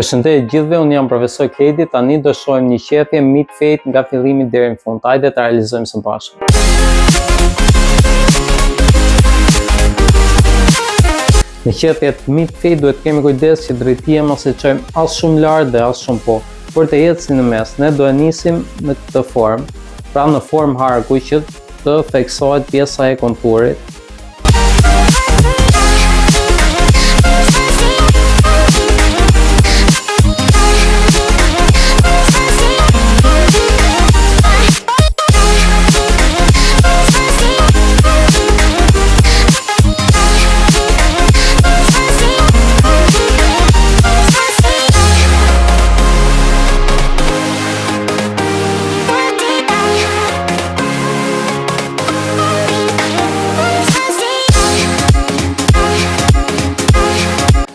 Përshëndetje gjithëve, unë jam profesor Kedi, tani do shohim një qethje mid-fade nga fillimi deri në fund. Hajde ta realizojmë së bashku. Në qethjet mid-fade duhet kemi kujdes që drejtia mos e çojmë as shumë lart dhe as shumë poshtë. Për të ecur në mes, ne do e nisim në këtë formë, pra në formë harku që të theksohet pjesa e konturit.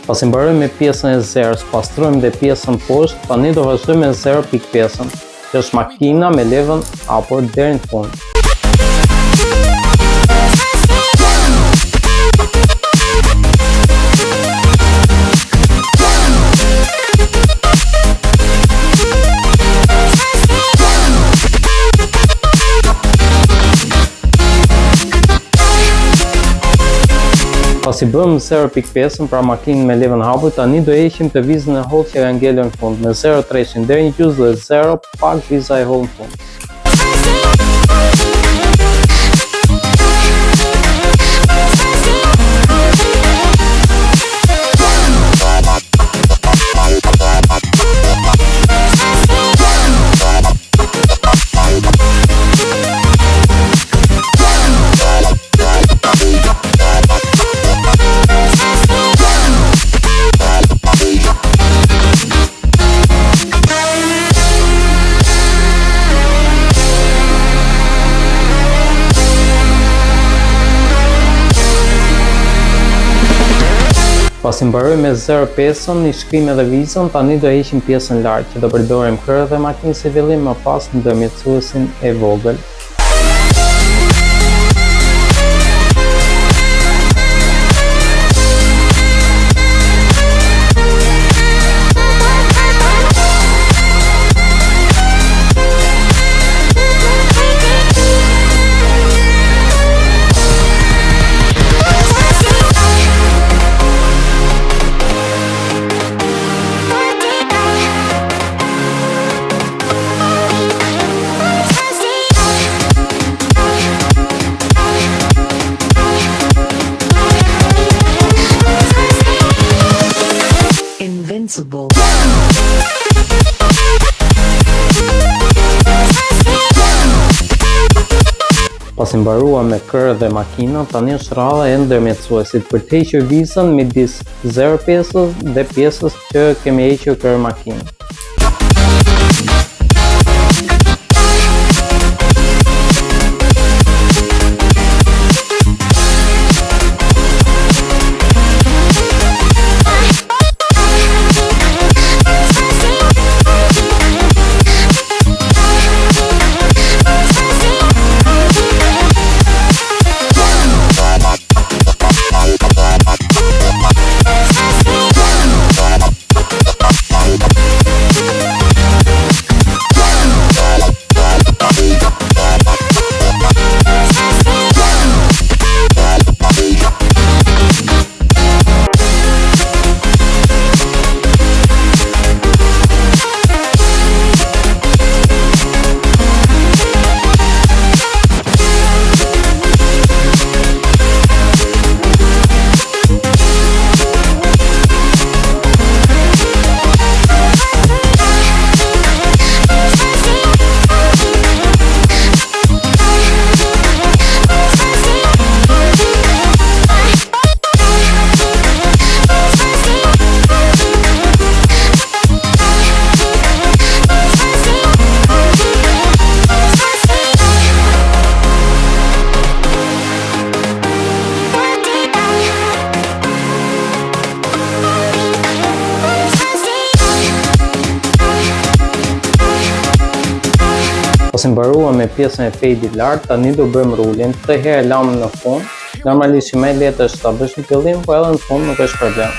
Pasi mbarojmë me pjesën e zerës, pastrojmë dhe pjesën poshtë, tani do vazhdojmë me 0.5-ën, që është makina me levën hapur deri në fund. Pasi bëm 0.5-ën, pra makinën me levën hapur, tani do heqim të vizën e hollë që ka ngelur në fund, me 0.3 deri në gjysmë dhe 0 pak viza e hollë në fund. Pasi mbarojmë me 0.5-ën, i shkrim edhe vizën, tani do heqim pjesën lart, që do përdorim krerët e makinës si fillim, më pas ndërmjetësuesin e vogël. Invincible. Pasi mbaruam me krerët dhe makinën, tani është rradha e ndërmjetësuesit për të hequr vizën midis 0.5-s dhe pjesës që kemi hequr krerë makinën. Pasi mbaruam me pjesën e fade-it lart, tani do bëjmë rulin. Këtë herë lam në fund. Normalisht që më e lehtë është ta bësh në fillim, po edhe në fund nuk është problem.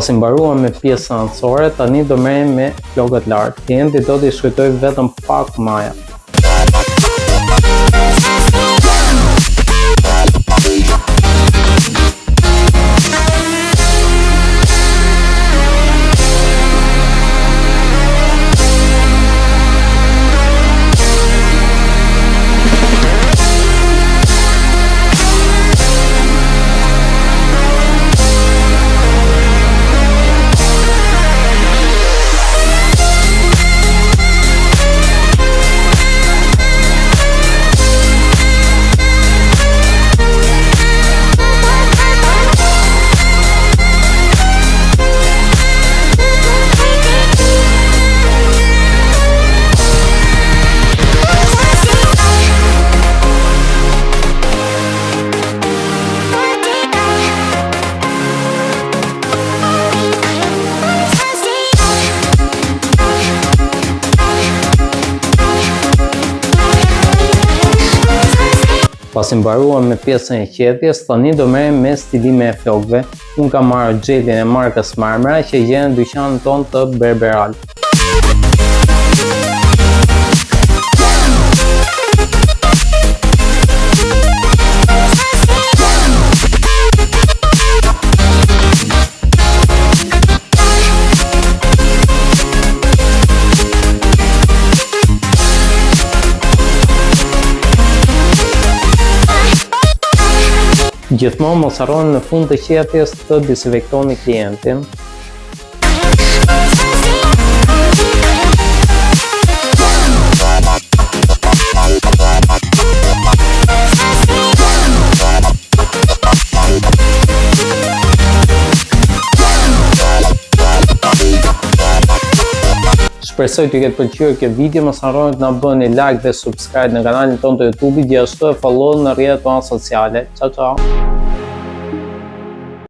Pasi mbaruam me pjesën anësore, tani do merrem me flokët lartë. Klienti do t'i shkruaj vetëm pak maja. Pasi mbaruam me pjesën e qepjes, tani do merrem me stilime e flokëve. Unë kam marrë gjelin e markës Marmara që gjen në dyqanin tonë të Berberal. Gjithmonë mos harroni në fund të qepjes të dezinfektoni klientin. Shpresoj t'ju ketë pëlqyer kjo video, mos harroni të na bëni like dhe subscribe në kanalin tonë të YouTube, gjithashtu e follow në rrjetet tona sociale. Ciao ciao.